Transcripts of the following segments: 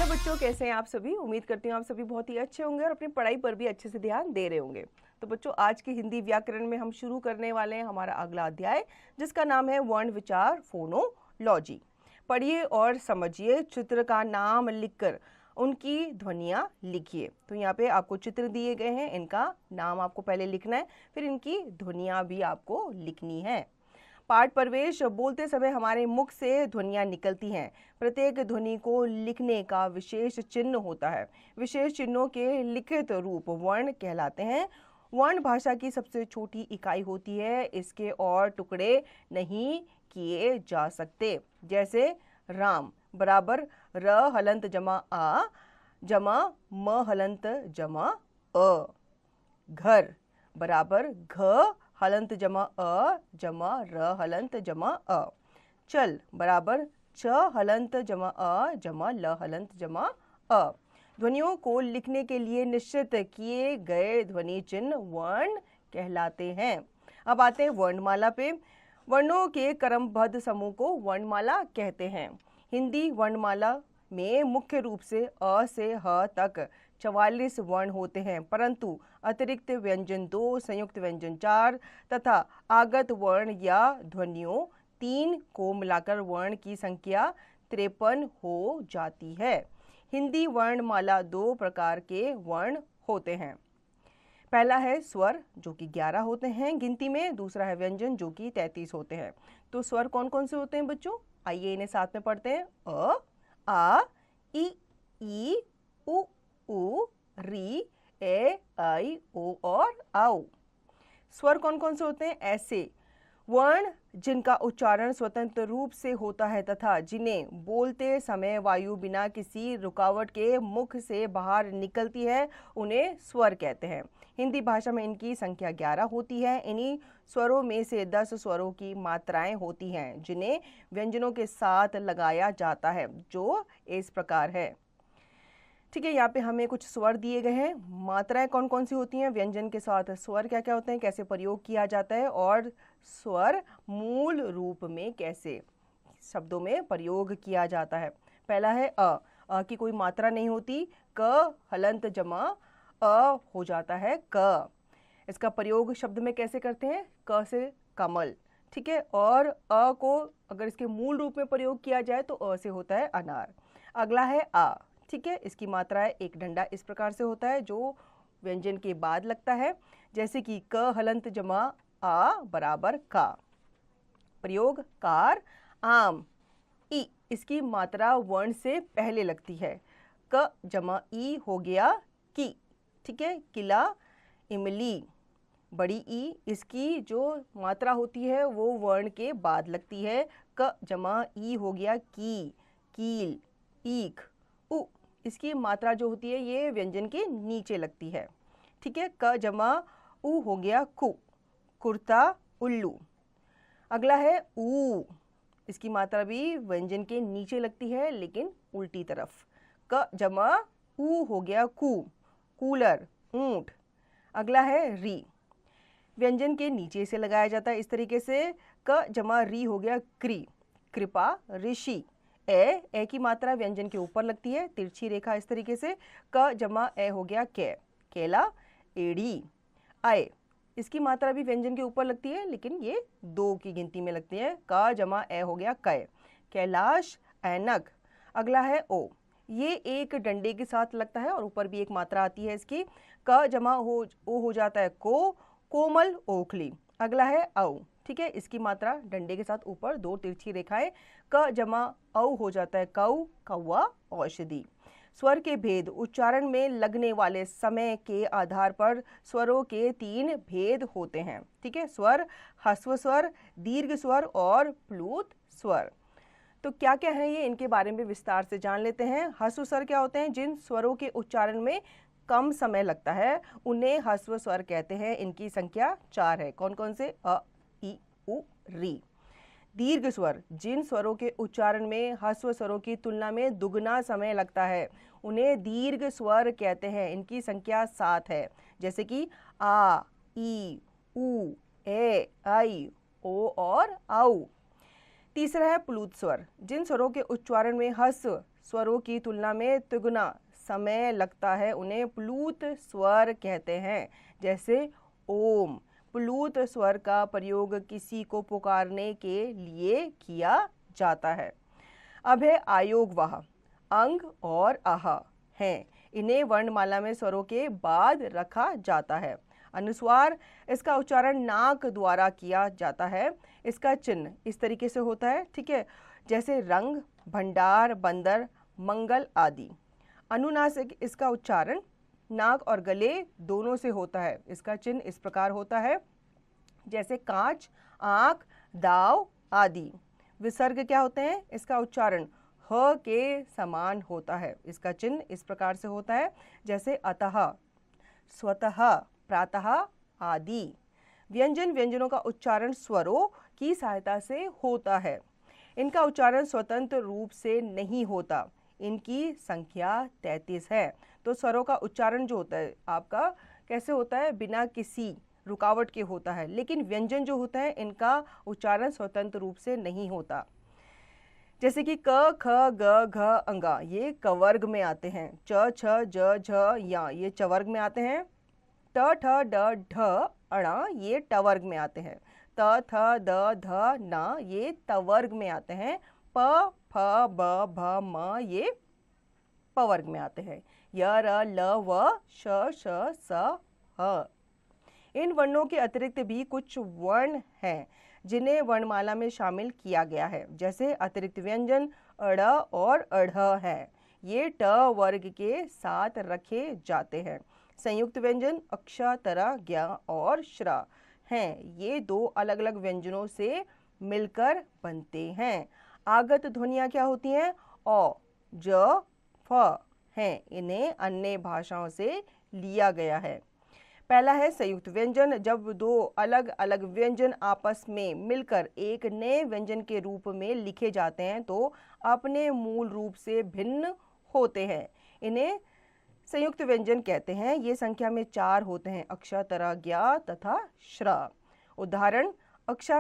Hello बच्चों, कैसे हैं आप सभी। उम्मीद करती हूँ आप सभी बहुत ही अच्छे होंगे और अपनी पढ़ाई पर भी अच्छे से ध्यान दे रहे होंगे। तो बच्चों, आज की हिंदी व्याकरण में हम शुरू करने वाले हैं हमारा अगला अध्याय, जिसका नाम है वर्ण विचार फोनोलॉजी। पढ़िए और समझिए, चित्र का नाम लिखकर उनकी ध्वनियाँ लिखिए। तो यहाँ पे आपको चित्र दिए गए हैं, इनका नाम आपको पहले लिखना है, फिर इनकी ध्वनियाँ भी आपको लिखनी है। पाठ प्रवेश बोलते समय हमारे मुख से ध्वनियाँ निकलती हैं। प्रत्येक ध्वनि को लिखने का विशेष चिन्ह होता है। विशेष चिन्हों के लिखित रूप वर्ण कहलाते हैं। वर्ण भाषा की सबसे छोटी इकाई होती है। इसके और टुकड़े नहीं किए जा सकते। जैसे राम बराबर र हलंत जमा आ जमा म हलंत जमा अ। घर बराबर घ हलंत जमा अ जमा र हलंत जमा अ। चल बराबर च हलंत जमा अ जमा ल हलंत जमा अ। ध्वनियों को लिखने के लिए निश्चित किए गए ध्वनि चिन्ह वर्ण कहलाते हैं। अब आते हैं वर्णमाला पे। वर्णों के क्रमबद्ध समूह को वर्णमाला कहते हैं। हिंदी वर्णमाला में मुख्य रूप से अ से ह तक 44 वर्ण होते हैं, परंतु अतिरिक्त व्यंजन 2, संयुक्त व्यंजन 4 तथा आगत वर्ण या ध्वनियों 3 को मिलाकर वर्ण की संख्या 53 हो जाती है। हिंदी वर्णमाला 2 प्रकार के वर्ण होते हैं। पहला है स्वर, जो कि 11 होते हैं गिनती में। दूसरा है व्यंजन, जो कि 33 होते हैं। तो स्वर कौन कौन से होते हैं बच्चों? आइए इन्हें साथ में पढ़ते हैं। अ, आ, ई, उ, री, ए, आई, ओ और औ। स्वर कौन कौन से होते हैं? ऐसे वर्ण जिनका उच्चारण स्वतंत्र रूप से होता है तथा जिन्हें बोलते समय वायु बिना किसी रुकावट के मुख से बाहर निकलती है, उन्हें स्वर कहते हैं। हिंदी भाषा में इनकी संख्या 11 होती है। इन्हीं स्वरों में से 10 स्वरों की मात्राएं होती हैं, जिन्हें व्यंजनों के साथ लगाया जाता है, जो इस प्रकार है। ठीक है, यहाँ पे हमें कुछ स्वर दिए गए हैं। मात्राएं कौन कौन सी होती हैं, व्यंजन के साथ स्वर क्या क्या होते हैं, कैसे प्रयोग किया जाता है और स्वर मूल रूप में कैसे शब्दों में प्रयोग किया जाता है। पहला है अ की कोई मात्रा नहीं होती। क हलंत जमा अ हो जाता है क। इसका प्रयोग शब्द में कैसे करते हैं? क से कमल। ठीक है, और अ को अगर इसके मूल रूप में प्रयोग किया जाए तो अ से होता है अनार। अगला है आ। ठीक है, इसकी मात्रा है एक डंडा इस प्रकार से होता है, जो व्यंजन के बाद लगता है, जैसे कि क हलंत जमा आ बराबर का। प्रयोग कार। आम। ई, इसकी मात्रा वर्ण से पहले लगती है। क जमा ई हो गया की। ठीक है, किला। इमली। बड़ी ई, इसकी जो मात्रा होती है वो वर्ण के बाद लगती है। क जमा ई हो गया की। कील। ईख। उ, इसकी मात्रा जो होती है ये व्यंजन के नीचे लगती है। ठीक है, क जमा उ हो गया कु। कुर्ता। उल्लू। अगला है ऊ, इसकी मात्रा भी व्यंजन के नीचे लगती है लेकिन उल्टी तरफ। क जमा ऊ हो गया कु। कूलर। ऊंट। अगला है री, व्यंजन के नीचे से लगाया जाता है इस तरीके से। क जमा री हो गया क्री। कृपा। ऋषि। ए की मात्रा व्यंजन के ऊपर लगती है, तिरछी रेखा इस तरीके से। क जमा ए हो गया कै। केला। एड़ी। आए, इसकी मात्रा भी व्यंजन के ऊपर लगती है लेकिन ये 2 की गिनती में लगती है। क जमा ए हो गया कै। कैलाश। ऐनक। अगला है ओ, ये एक डंडे के साथ लगता है और ऊपर भी एक मात्रा आती है इसकी। क जमा ओ हो जाता है को। कोमल। ओखली। अगला है औ। ठीक है, इसकी मात्रा डंडे के साथ ऊपर 2 तिरछी रेखाएं। क जमा औ हो जाता है कौ। कौवा। औषधि। स्वर के भेद। उच्चारण में लगने वाले समय के आधार पर स्वरों के 3 भेद होते हैं। ठीक है, स्वर, ह्रस्व स्वर, दीर्घ स्वर और प्लुत स्वर। तो क्या क्या है ये, इनके बारे में विस्तार से जान लेते हैं। ह्रस्व स्वर क्या होते हैं? जिन स्वरों के उच्चारण में कम समय लगता है उन्हें ह्रस्व स्वर कहते हैं। इनकी संख्या 4 है। कौन कौन से? अ, ई, उ, री। दीर्घ स्वर, जिन स्वरों के उच्चारण में ह्रस्व स्वरों की तुलना में दुगना समय लगता है उन्हें दीर्घ स्वर कहते हैं। इनकी संख्या 7 है, जैसे कि आ, ई, उ, ए, आई, ओ और औ। तीसरा है प्लुत स्वर, जिन स्वरों के उच्चारण में ह्रस्व स्वरों की तुलना में तिगुना समय लगता है उन्हें प्लूत स्वर कहते हैं। जैसे ओम, प्लूत स्वर का प्रयोग किसी को पुकारने के लिए किया जाता है। अब है आयोगवाह, अंग और आह हैं, इन्हें वर्णमाला में स्वरों के बाद रखा जाता है। अनुस्वार, इसका उच्चारण नाक द्वारा किया जाता है। इसका चिन्ह इस तरीके से होता है, ठीक है, जैसे रंग, भंडार, बंदर, मंगल आदि। अनुनासिक, इसका उच्चारण नाक और गले दोनों से होता है। इसका चिन्ह इस प्रकार होता है, जैसे कांच, आंख, दाव आदि। विसर्ग क्या होते हैं? इसका उच्चारण ह के समान होता है। इसका चिन्ह इस प्रकार से होता है, जैसे अतः, स्वतः, प्रातः आदि। व्यंजन, व्यंजनों का उच्चारण स्वरों की सहायता से होता है। इनका उच्चारण स्वतंत्र रूप से नहीं होता। इनकी संख्या 33 है। तो स्वरों का उच्चारण जो होता है आपका कैसे होता है? बिना किसी रुकावट के होता है। लेकिन व्यंजन जो होता है इनका उच्चारण स्वतंत्र रूप से नहीं होता। जैसे कि क, ख, ग, घ, अंगा, ये क वर्ग में आते हैं। च, छ, ज, झ, या, ये च वर्ग में आते हैं। ट, ठ, ड, ढ, अणा, ये ट वर्ग में आते हैं। त, थ, द, ध, न, ये त वर्ग में आते हैं। प, फ, ब, भ, म, ये प वर्ग में आते हैं। य, र, ल, व, श, स, ह। इन वर्णों के अतिरिक्त भी कुछ वर्ण हैं जिन्हें वर्णमाला में शामिल किया गया है। जैसे अतिरिक्त व्यंजन अड़ और अढ़ है, ये ट वर्ग के साथ रखे जाते हैं। संयुक्त व्यंजन अक्ष, तरा, ज्ञ और श्र हैं, ये दो अलग अलग व्यंजनों से मिलकर बनते हैं। आगत ध्वनियाँ क्या होती हैं? औ, ज, फ हैं, इन्हें अन्य भाषाओं से लिया गया है। पहला है संयुक्त व्यंजन। जब दो अलग अलग व्यंजन आपस में मिलकर एक नए व्यंजन के रूप में लिखे जाते हैं तो अपने मूल रूप से भिन्न होते हैं, इन्हें संयुक्त व्यंजन कहते हैं। ये संख्या में 4 होते हैं, अक्ष, तरा, ज्ञ तथा श्र। उदाहरण, अक्ष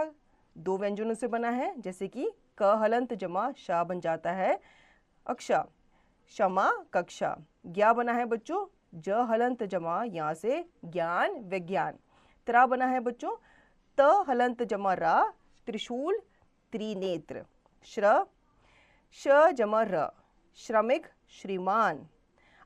2 व्यंजनों से बना है, जैसे कि क हलंत जमा श बन जाता है अक्ष, क्षमा कक्षा। ज्ञ बना है बच्चों ज हलंत जमा यहाँ से ज्ञान विज्ञान। त्रा बना है बच्चों त हलंत जमा रा त्रिशूल त्रिनेत्र। श्र श जमा र श्रमिक श्रीमान।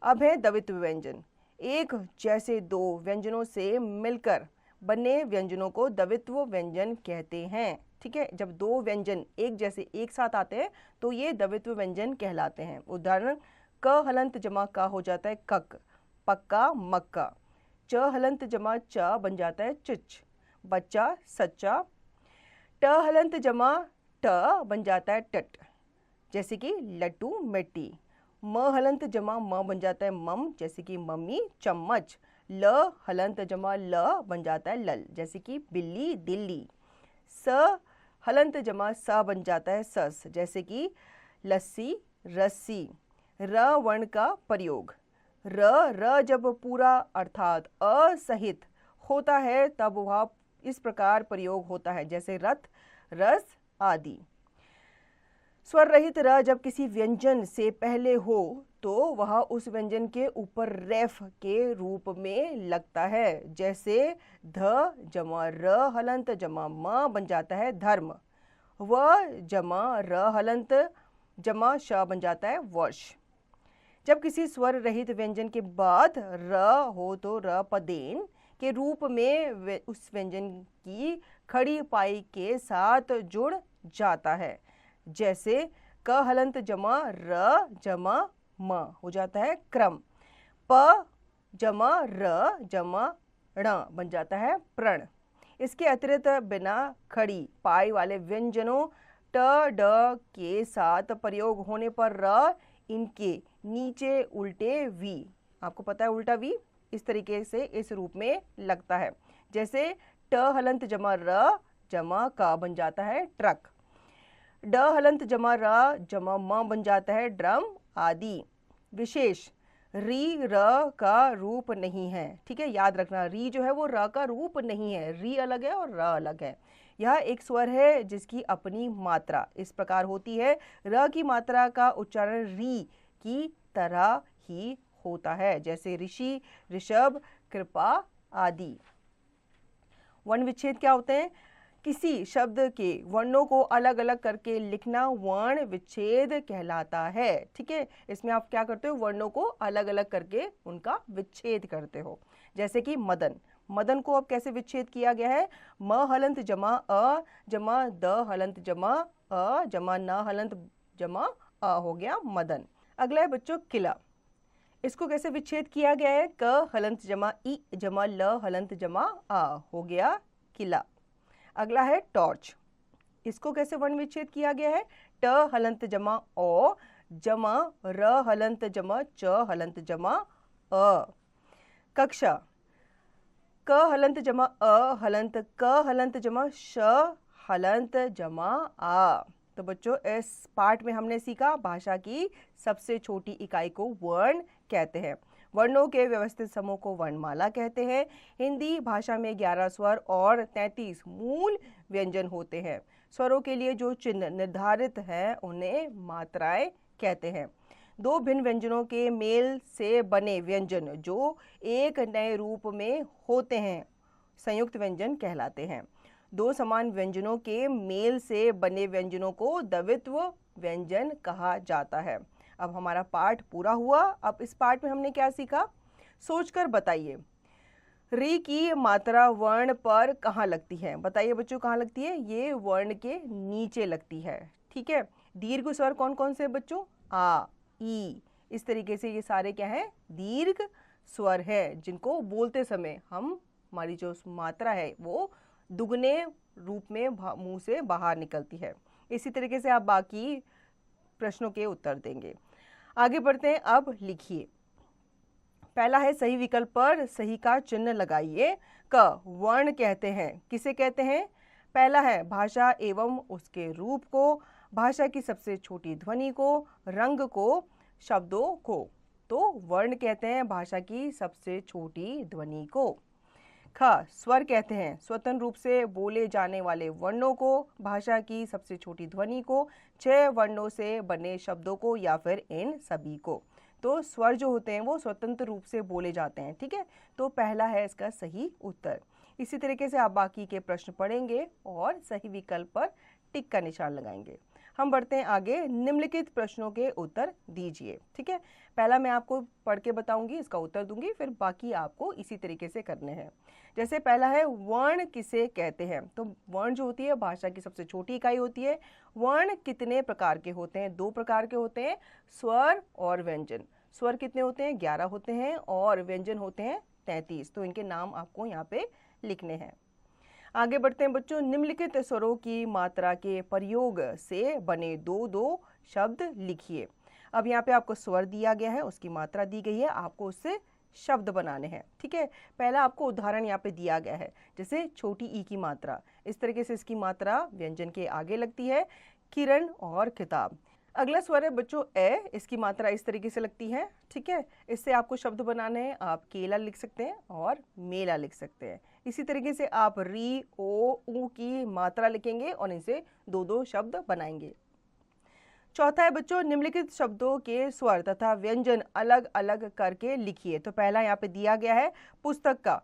अब है द्वित्व व्यंजन। एक जैसे दो व्यंजनों से मिलकर बने व्यंजनों को द्वित्व व्यंजन कहते हैं। ठीक है, जब दो व्यंजन एक जैसे एक साथ आते हैं तो ये द्वित्व व्यंजन कहलाते हैं। उदाहरण, क हलंत जमा का हो जाता है कक, पक्का मक्का। च हलंत जमा च बन जाता है चिच, बच्चा सच्चा। ट हलंत जमा ट बन जाता है टट, जैसे कि लट्टू मिट्टी। म हलंत जमा म बन जाता है मम, जैसे कि मम्मी चम्मच। ल हलंत जमा ल बन जाता है लल, जैसे कि बिल्ली दिल्ली। स हलंत जमा स बन जाता है सस, जैसे कि लस्सी रस्सी। र वर्ण का प्रयोग, र जब पूरा अर्थात अ सहित होता है तब वह इस प्रकार प्रयोग होता है, जैसे रथ रस आदि। स्वर रहित र जब किसी व्यंजन से पहले हो तो वह उस व्यंजन के ऊपर रेफ के रूप में लगता है, जैसे ध जमा र हलंत जमा म बन जाता है धर्म। व जमा र हलंत जमा श बन जाता है वर्ष। जब किसी स्वर रहित व्यंजन के बाद र हो तो र पदेन के रूप में उस व्यंजन की खड़ी पाई के साथ जुड़ जाता है, जैसे क हलंत जमा र जमा म हो जाता है क्रम। प जमा र जमा ण बन जाता है प्रण। इसके अतिरिक्त बिना खड़ी पाई वाले व्यंजनों ट ड के साथ प्रयोग होने पर र इनके नीचे उल्टे वी, आपको पता है उल्टा वी इस तरीके से इस रूप में लगता है, जैसे ट हलंत जमा र जमा का बन जाता है ट्रक। ड हलंत जमा र जमा म बन जाता है ड्रम आदि। विशेष, री र का रूप नहीं है। ठीक है, याद रखना री जो है वो र का रूप नहीं है, री अलग है और र अलग है। यह एक स्वर है जिसकी अपनी मात्रा इस प्रकार होती है। र की मात्रा का उच्चारण री की तरह ही होता है, जैसे ऋषि, ऋषभ, कृपा आदि। वर्ण विच्छेद क्या होते हैं? किसी शब्द के वर्णों को अलग अलग करके लिखना वर्ण विच्छेद कहलाता है। ठीक है, इसमें आप क्या करते हो? वर्णों को अलग अलग करके उनका विच्छेद करते हो। जैसे कि मदन, मदन को अब कैसे विच्छेद किया गया है? म हलंत जमा अ जमा द हलंत जमा अ जमा न हलंत जमा अ हो गया मदन। अगला है बच्चों किला, इसको कैसे विच्छेद किया गया है? क हलंत जमा ई जमा ल हलंत जमा आ हो गया किला। अगला है टॉर्च, इसको कैसे वर्ण विच्छेद किया गया है? ट हलंत जमा ओ जमा र हलंत जमा च हलंत जमा अ। कक्षा, क हलंत जमा अ हलंत क हलंत जमा श हलंत जमा आ। तो बच्चों इस पार्ट में हमने सीखा भाषा की सबसे छोटी इकाई को वर्ण कहते हैं। वर्णों के व्यवस्थित समूह को वर्णमाला कहते हैं। हिंदी भाषा में 11 स्वर और 33 मूल व्यंजन होते हैं। स्वरों के लिए जो चिन्ह निर्धारित है उन्हें मात्राएं कहते हैं। दो भिन्न व्यंजनों के मेल से बने व्यंजन जो एक नए रूप में होते हैं संयुक्त व्यंजन कहलाते हैं। दो समान व्यंजनों के मेल से बने व्यंजनों को द्वित्व व्यंजन कहा जाता है। अब हमारा पाठ पूरा हुआ। अब इस पाठ में हमने क्या सीखा? सोचकर बताइए, री की मात्रा वर्ण पर कहाँ लगती है? बताइए बच्चों, कहाँ लगती है? ये वर्ण के नीचे लगती है। ठीक है, दीर्घ स्वर कौन कौन से बच्चों? आ, ई। इस तरीके से ये सारे क्या है? दीर्घ स्वर है, जिनको बोलते समय हमारी जो मात्रा है वो दुगने रूप में मुंह से बाहर निकलती है। इसी तरीके से आप बाकी प्रश्नों के उत्तर देंगे। आगे बढ़ते हैं। अब लिखिए, पहला है सही विकल्प पर सही का चिन्ह लगाइए। क वर्ण कहते हैं, किसे कहते हैं? पहला है भाषा एवं उसके रूप को, भाषा की सबसे छोटी ध्वनि को, रंग को, शब्दों को। तो वर्ण कहते हैं भाषा की सबसे छोटी ध्वनि को। ख स्वर कहते हैं स्वतंत्र रूप से बोले जाने वाले वर्णों को, भाषा की सबसे छोटी ध्वनि को, 6 वर्णों से बने शब्दों को या फिर इन सभी को। तो स्वर जो होते हैं वो स्वतंत्र रूप से बोले जाते हैं। ठीक है, तो पहला है इसका सही उत्तर। इसी तरीके से आप बाकी के प्रश्न पढ़ेंगे और सही विकल्प पर टिक का निशान लगाएंगे। हम बढ़ते हैं आगे। निम्नलिखित प्रश्नों के उत्तर दीजिए। ठीक है, पहला मैं आपको पढ़ के बताऊंगी, इसका उत्तर दूंगी, फिर बाकी आपको इसी तरीके से करने हैं। जैसे पहला है वर्ण किसे कहते हैं? तो वर्ण जो होती है भाषा की सबसे छोटी इकाई होती है। वर्ण कितने प्रकार के होते हैं? 2 प्रकार के होते हैं, स्वर और व्यंजन। स्वर कितने होते हैं? 11 होते हैं और व्यंजन होते हैं 33। तो इनके नाम आपको यहाँ पे लिखने हैं। आगे बढ़ते हैं बच्चों। निम्नलिखित स्वरों की मात्रा के प्रयोग से बने 2-2 शब्द लिखिए। अब यहाँ पे आपको स्वर दिया गया है, उसकी मात्रा दी गई है, आपको उससे शब्द बनाने हैं। ठीक है, पहला आपको उदाहरण यहाँ पे दिया गया है, जैसे छोटी ई की मात्रा, इस तरीके से इसकी मात्रा व्यंजन के आगे लगती है, किरण और किताब। अगला स्वर है बच्चों ए, इसकी मात्रा इस तरीके से लगती है। ठीक है, इससे आपको शब्द बनाने हैं। आप केला लिख सकते हैं और मेला लिख सकते हैं। इसी तरीके से आप री, ओ, ऊ की मात्रा लिखेंगे और इनसे 2-2 शब्द बनाएंगे। चौथा है बच्चों निम्नलिखित शब्दों के स्वर तथा व्यंजन अलग अलग करके लिखिए। तो पहला यहाँ पे दिया गया है पुस्तक का,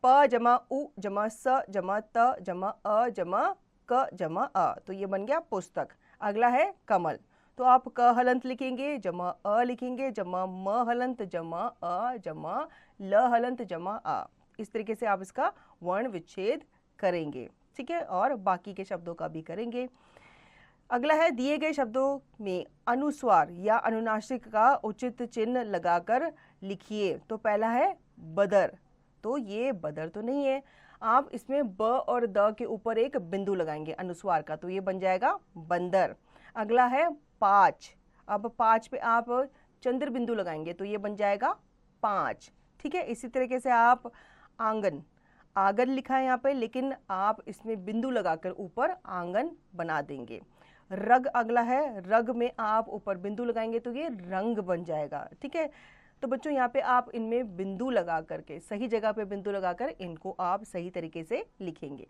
प जमा उ जमा स जमा त जमा अ जमा क जमा अ, तो ये बन गया पुस्तक। अगला है कमल, तो आप क हलंत लिखेंगे, जमा अ लिखेंगे, जमा म हलंत जमा अ जमा ल हलंत जमा आ। इस तरीके से आप इसका वर्ण विच्छेद करेंगे। ठीक है, और बाकी के शब्दों का भी करेंगे। अगला है दिए गए शब्दों में अनुस्वार या अनुनासिक का उचित चिन्ह लगाकर लिखिए। तो पहला है बदर, तो ये बदर तो नहीं है, आप इसमें ब और द के ऊपर एक बिंदु लगाएंगे अनुस्वार का, तो ये बन जाएगा बंदर। अगला है पाँच, अब पाँच पे आप चंद्र बिंदु लगाएंगे तो ये बन जाएगा पाँच। ठीक है, इसी तरीके से आप आंगन, आंगन लिखा है यहाँ पे, लेकिन आप इसमें बिंदु लगाकर ऊपर आंगन बना देंगे। रग अगला है, रग में आप ऊपर बिंदु लगाएंगे तो ये रंग बन जाएगा। ठीक है, तो बच्चों यहाँ पे आप इनमें बिंदु लगा करके, सही जगह पे बिंदु लगाकर इनको आप सही तरीके से लिखेंगे।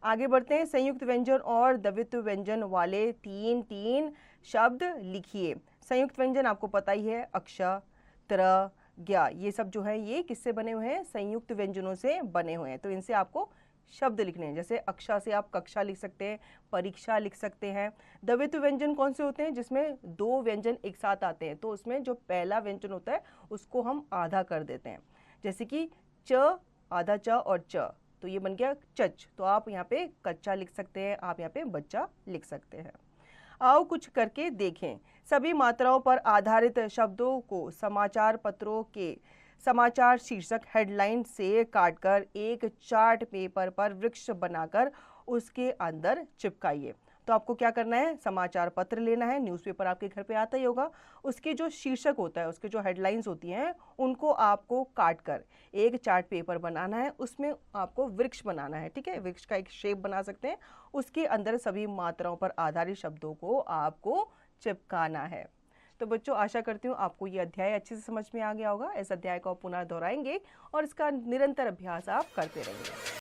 आगे बढ़ते हैं। संयुक्त व्यंजन और द्वित्व व्यंजन वाले तीन तीन शब्द लिखिए। संयुक्त व्यंजन आपको पता ही है, अक्ष, त्र, ज्ञ, ये सब जो है ये किससे बने हुए हैं? संयुक्त व्यंजनों से बने हुए हैं। तो इनसे आपको शब्द लिखने हैं। जैसे अक्षा से आप कक्षा लिख सकते हैं, परीक्षा लिख सकते हैं। द्वित्व व्यंजन कौन से होते हैं? जिसमें दो व्यंजन एक साथ आते हैं, तो उसमें जो पहला व्यंजन होता है उसको हम आधा कर देते हैं। जैसे कि च, आधा च और च, तो ये बन गया चच। तो आप यहाँ पे कच्चा लिख सकते हैं, आप यहाँ पे बच्चा लिख सकते हैं। आओ कुछ करके देखें। सभी मात्राओं पर आधारित शब्दों को समाचार पत्रों के समाचार शीर्षक हेडलाइन से काटकर एक चार्ट पेपर पर वृक्ष बनाकर उसके अंदर चिपकाइए। तो आपको क्या करना है? समाचार पत्र लेना है, न्यूज़पेपर आपके घर पे आता ही होगा, उसके जो शीर्षक होता है, उसके जो हेडलाइंस होती हैं, उनको आपको काटकर एक चार्ट पेपर बनाना है, उसमें आपको वृक्ष बनाना है। ठीक है, वृक्ष का एक शेप बना सकते हैं, उसके अंदर सभी मात्राओं पर आधारित शब्दों को आपको चिपकाना है। तो बच्चों, आशा करती हूँ आपको ये अध्याय अच्छे से समझ में आ गया होगा। इस अध्याय को आप पुनः दोहराएंगे और इसका निरंतर अभ्यास आप करते रहेंगे।